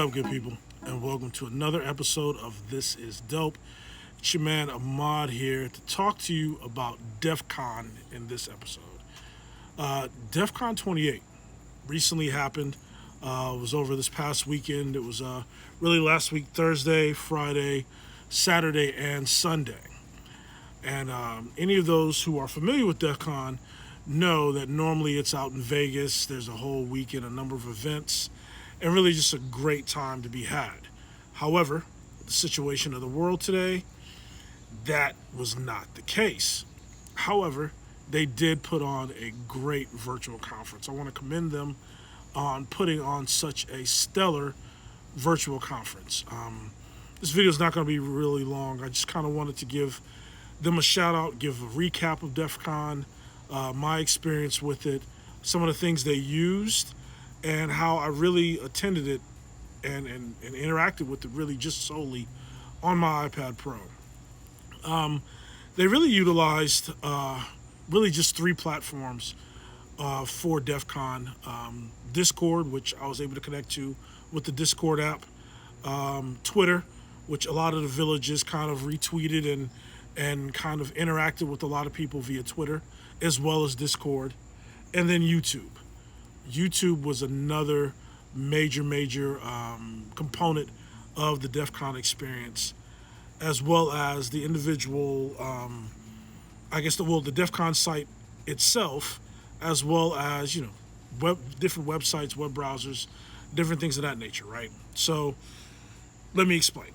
up, good people, and welcome to another episode of This Is Dope. It's your man Ahmad here to talk to you about Defcon in this episode. Defcon 28 recently happened. It was over this past weekend. It was really last week, Thursday, Friday, Saturday, and Sunday. And any of those who are familiar with Defcon know that normally it's out in Vegas. There's a whole weekend, a number of events, and really just a great time to be had. However, the situation of the world today, that was not the case. However, they did put on a great virtual conference. I want to commend them on putting on such a stellar virtual conference. This video is not going to be really long. I just kind of wanted to give them a shout out, give a recap of DEF CON, my experience with it, some of the things they used, and how I really attended it and interacted with it really just solely on my iPad Pro. They really utilized really just three platforms for DEF CON. Discord, which I was able to connect to with the Discord app. Twitter, which a lot of the villages kind of retweeted and kind of interacted with a lot of people via Twitter, as well as Discord. And then YouTube. YouTube was another major component of the DEF CON experience, as well as the individual, the DEF CON site itself, as well as, different websites, web browsers, different things of that nature, right? So let me explain.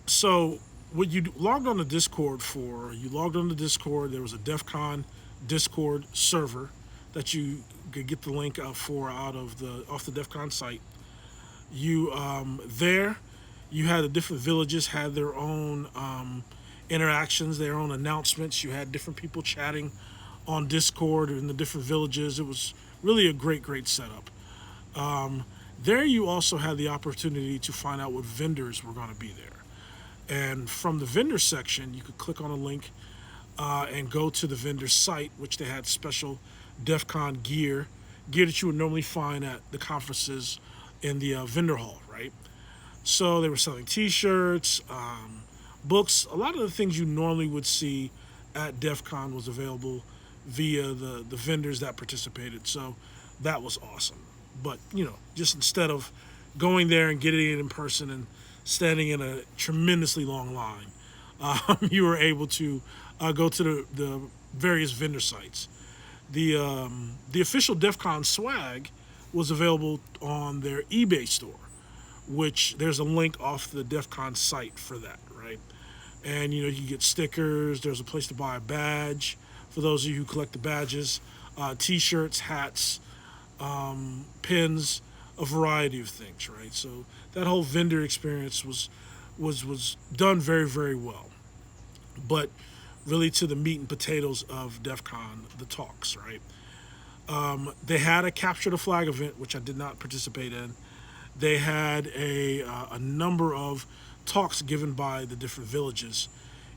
So what you logged on the Discord for, there was a DEF CON Discord server that you could get the link out for off the DEF CON site. You you had the different villages had their own interactions, their own announcements. You had different people chatting on Discord in the different villages. It was really a great setup. There you also had the opportunity to find out what vendors were going to be there. And from the vendor section, you could click on a link and go to the vendor site, which they had special DEF CON gear that you would normally find at the conferences in the vendor hall, right? So they were selling t-shirts, books. A lot of the things you normally would see at DEF CON was available via the vendors that participated. So that was awesome. But, just instead of going there and getting it in person and standing in a tremendously long line, you were able to go to the various vendor sites. The official DEF CON swag was available on their eBay store, which there's a link off the DEF CON site for that, right? And, you get stickers. There's a place to buy a badge for those of you who collect the badges, t-shirts, hats, pins, a variety of things, right? So that whole vendor experience was done very well. But really to the meat and potatoes of DEF CON, the talks, right? They had a Capture the Flag event, which I did not participate in. They had a number of talks given by the different villages.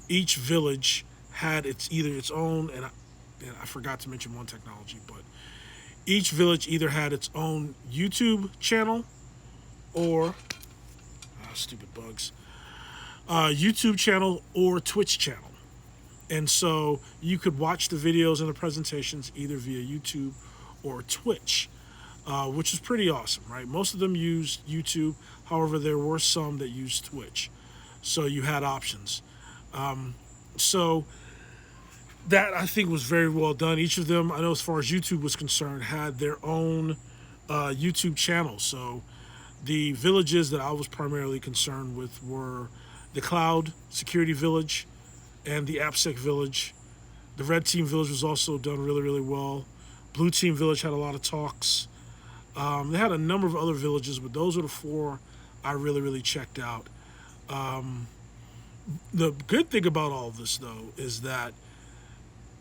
Each village had its own, and I forgot to mention one technology, but each village either had its own YouTube channel or stupid bugs, YouTube channel or Twitch channel. And so you could watch the videos and the presentations either via YouTube or Twitch, which is pretty awesome, right? Most of them used YouTube. However, there were some that used Twitch. So you had options. So that, I think, was very well done. Each of them, I know as far as YouTube was concerned, had their own YouTube channel. So the villages that I was primarily concerned with were the Cloud Security Village and the AppSec Village. The Red Team Village was also done really well. Blue Team Village had a lot of talks. They had a number of other villages, but those were the four I really checked out. The good thing about all of this, though, is that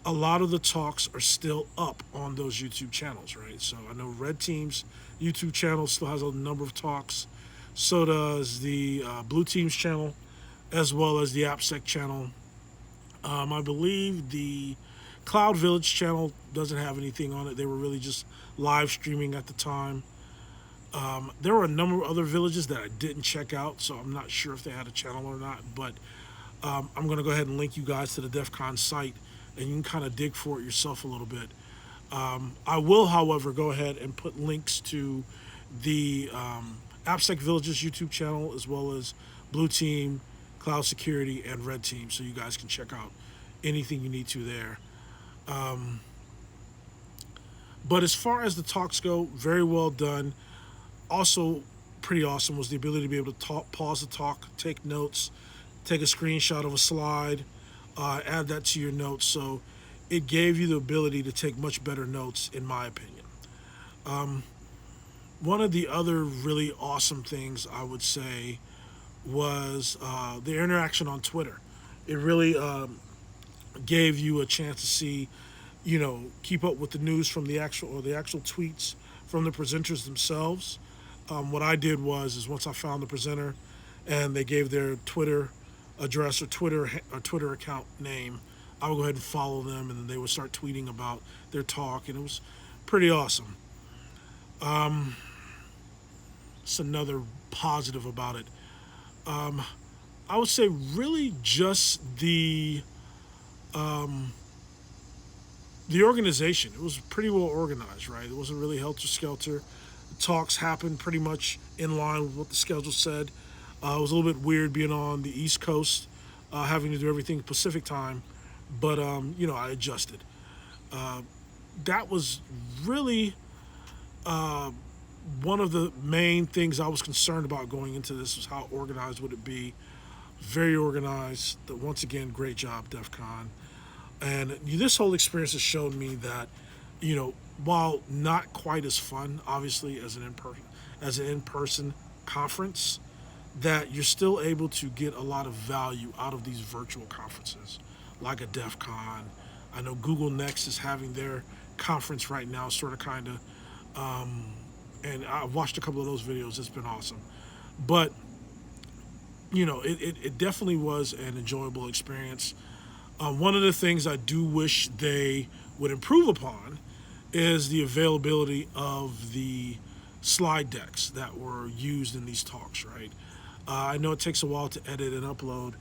a lot of the talks are still up on those YouTube channels, right? So I know Red Team's YouTube channel still has a number of talks. So does the Blue Team's channel, as well as the AppSec channel. I believe the Cloud Village channel doesn't have anything on it. They were really just live streaming at the time. There were a number of other villages that I didn't check out, so I'm not sure if they had a channel or not. But I'm going to go ahead and link you guys to the Defcon site, and you can kind of dig for it yourself a little bit. I will, however, go ahead and put links to the AppSec Village's YouTube channel, as well as Blue Team, Cloud Security, and Red Team, so you guys can check out anything you need to there. But as far as the talks go, very well done. Also, pretty awesome was the ability to be able to pause the talk, take notes, take a screenshot of a slide, add that to your notes. So it gave you the ability to take much better notes, in my opinion. One of the other really awesome things I would say was the interaction on Twitter. It really gave you a chance to see, keep up with the news from the actual tweets from the presenters themselves. What I did is once I found the presenter and they gave their Twitter address or Twitter account name, I would go ahead and follow them, and then they would start tweeting about their talk, and it was pretty awesome. It's another positive about it. I would say really just the organization. It was pretty well organized, right? It wasn't really helter-skelter. The talks happened pretty much in line with what the schedule said. It was a little bit weird being on the East Coast, having to do everything Pacific time, but I adjusted. That was really one of the main things I was concerned about going into this, was how organized would it be. Very organized. Once again, great job, Defcon. And this whole experience has shown me that, while not quite as fun, obviously, as an in-person conference, that you're still able to get a lot of value out of these virtual conferences, like a Defcon. I know Google Next is having their conference right now, and I've watched a couple of those videos. It's been awesome. But, it definitely was an enjoyable experience. One of the things I do wish they would improve upon is the availability of the slide decks that were used in these talks, right? I know it takes a while to edit and upload,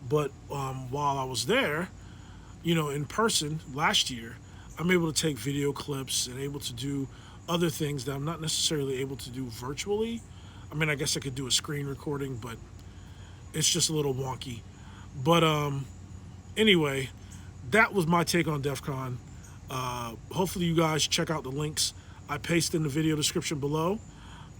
but while I was there, in person last year, I'm able to take video clips and able to do other things that I'm not necessarily able to do virtually. I mean, I guess I could do a screen recording, but it's just a little wonky. But anyway, that was my take on Defcon. Hopefully you guys check out the links I pasted in the video description below.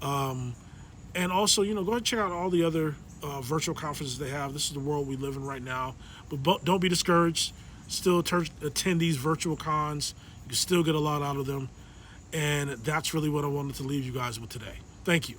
And also, go ahead and check out all the other virtual conferences they have. This is the world we live in right now. But don't be discouraged. Still attend these virtual cons. You can still get a lot out of them. And that's really what I wanted to leave you guys with today. Thank you.